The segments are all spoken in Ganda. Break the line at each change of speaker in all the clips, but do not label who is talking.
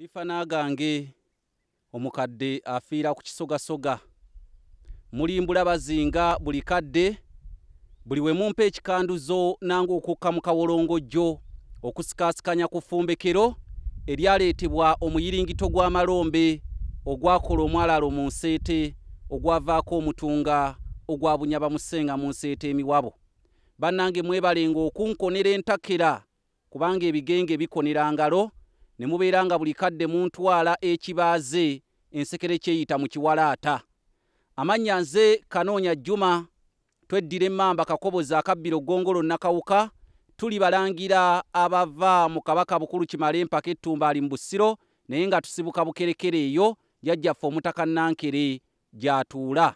Ndifana gange omukadde afiira ku kisogasoga. Mulimbula bazinga buli kadde buli we mumpe ekikanduzo nange okukka mu kawolongojjo okusikaasikanya ku ffumbekero eryaleetebwa omuyiringito gw'amalombe ogwakola omwalaalo mu nseete ogwavaako omutunga ogwabunyaba musenga mu nseete emiwabo. Bannange mwebalenga okunkonera entakera kubanga ebigenge bikonera ngalo ne mubeera nga buli kadde muntwala ekibaaze ensekere kyeyita mu kiwalaata. Amannya nze Kanoonya Juma, tweddira emmamba Kakobozi akabbiro Ggongolo Nakawuka, tuli balangira abava mu Kabaka Bukulu Kimale empaka Ettumba ali mu Busiro naye nga tusibuka bukerekere eyo jjajjaffe Omutaka Nankere gy'atuula.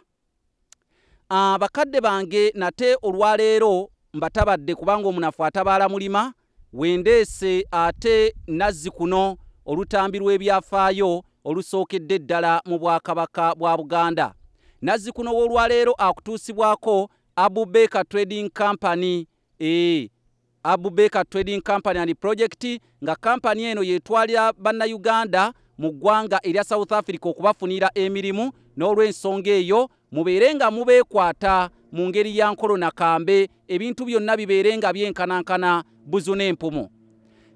Bakadde bange nate olwaleero mbatabadde kubanga omunafu atabaala mulima wendeese ate Nazzikuno olutambi lw'ebyafaayo olusookedde ddala mu Bwakabaka bwa Buganda. Nazzikuno w'olwaleero akutuusibwako Abubeka Trading Company, Abubeka Trading Company and Project, nga kampani eno yetwalira bannayuganda mu ggwanga erya South Africa okubafunira emirimu, n'olw'ensonga eyo mubeere nga mubeekwata mu ngeri ya nkolo na kambe, ebintu byonna bibeere nga byenkanankana buzu n'empumu.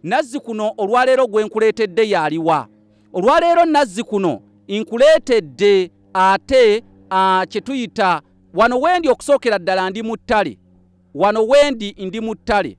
Nazzikuno olwaleero gwe nkuleetedde yaliwa? Olwaleero Nazzikuno nkuleetedde ate kye tuyita wano wendi okusookera ddala ndi mu ttale. Wano wendi ndi mu ttale.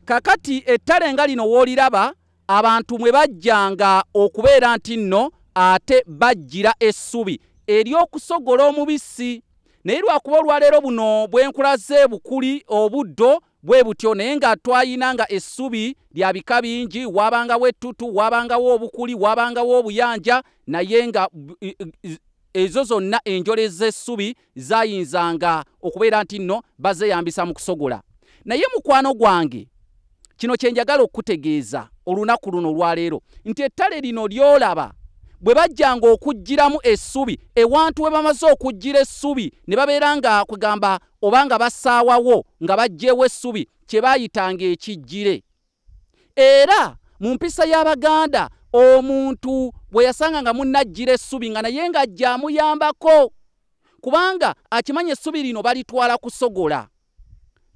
Kakati ettale nga lino w'oliraba abantu mwe bajjanga okubeera nti nno ate bajjira essubi ery'okusogola omubisi. Naye lwakuba olwaleero buno bwe nkulaze bukuli obuddo bwe butyo naye nga twayina nga essubi lya bika bingi, wabangawo ettutu, wabangawo obukuli, wabangawo obuyanja, naye nga ezo zonna enjole z'essubi zayinzanga okubeera nti nno bazeyambisa mu kusogola. Naye mukwano gwange, kino kye njagala okutegeeza olunaku luno olwaleero nti ettale lino ly'olaba bwe bajjanga okuggyiramu essubi, ewantu we bamaze okuggyira essubi ne babeera nga kugamba oba nga basaawawo nga baggyeewo essubi, kye baayitanga ekijjire. Era mu mpisa y'Abaganda omuntu bwe yasanga nga munnajjira essubi nga naye nga ajja amuyambako, kubanga akimanya essubi lino balitwala kusogola.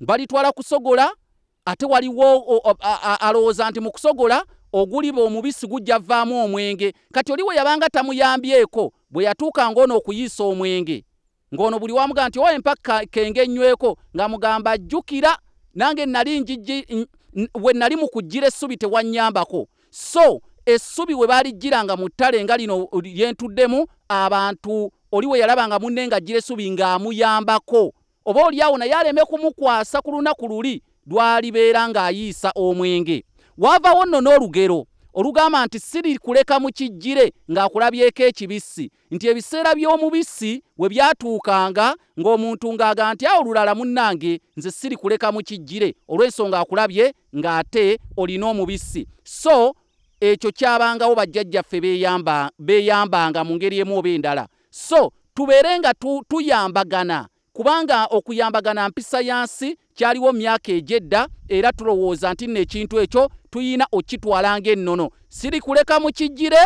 Balitwala kusogola ate waliwo alowooza nti mu kusogola oguliba omubisi gujja vaamu omwenge. Kati oli we yabanga tamuyambyeko bwe yatuukanga ono okuyiisa omwenge, ng'ono buli wamuga nti owa empaka kenge nyweko, ng'amugamba ajjukira nange we nali mu kuggira essubi tewannyambako. So essubi we baaliggyiranga mu ttale nga lino lyentuddemu, abantu oli we yalabanga munne ng'aggira essubi ng'amuyambako, oba oli awo naye aleme kumukwasa ku lunaku luli lwalibeera ng'ayiisa omwenge. Wavawo nno n'olugero olugamba nti siri kuleka mu kijjire ng'akulabyeko ekibisi, nti ebiseera by'omubisi we byatuukanga ng'omuntu ng'aga nti awo olulala munnange nze siri kuleka mu kijjire olw'ensonga akulabye ng'ate olina omubisi. So ekyo kyabangawo bajjajjaffe beeyambanga mu ngeri emu oba endala. So tubeere nga tuyambagana, kubanga okuyambagana mpisa yansi kyaliwo myaka egyedda, era tulowooza nti nno ekintu ekyo tuyina okitwala ng'ennono. Siri kuleka mu kijjire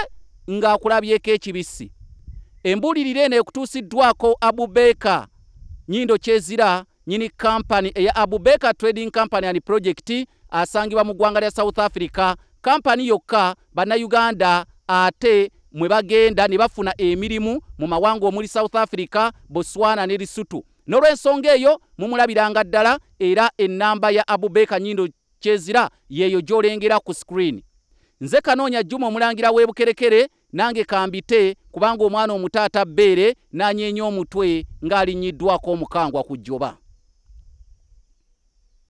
ng'akulabyeko ekibisi. Embuulirire eno ekutuusiddwako Abubeka Nnyindo Kyezira, nnyini kampani eya Abubeka Trading Company and Project, asangibwa mu ggwanga lya South Africa. Kampani yokka bannayuganda ate mwe bagenda ne bafuna emirimu mu mawanga omuli South Africa, Botswana ne Lesotho. N'olw'ensonga eyo mumulabiranga ddala, era ennamba ya Abubeka Nnyindo Kyezira yeeyo gy'olengera ku screen. Nze Kanoonya Juma omulangira w'ebukerekere, nange kambite kubanga omwana omutaata bbeere n'anyeenya omutwe ng'alinnyiddwako omukangwa ku jjoba.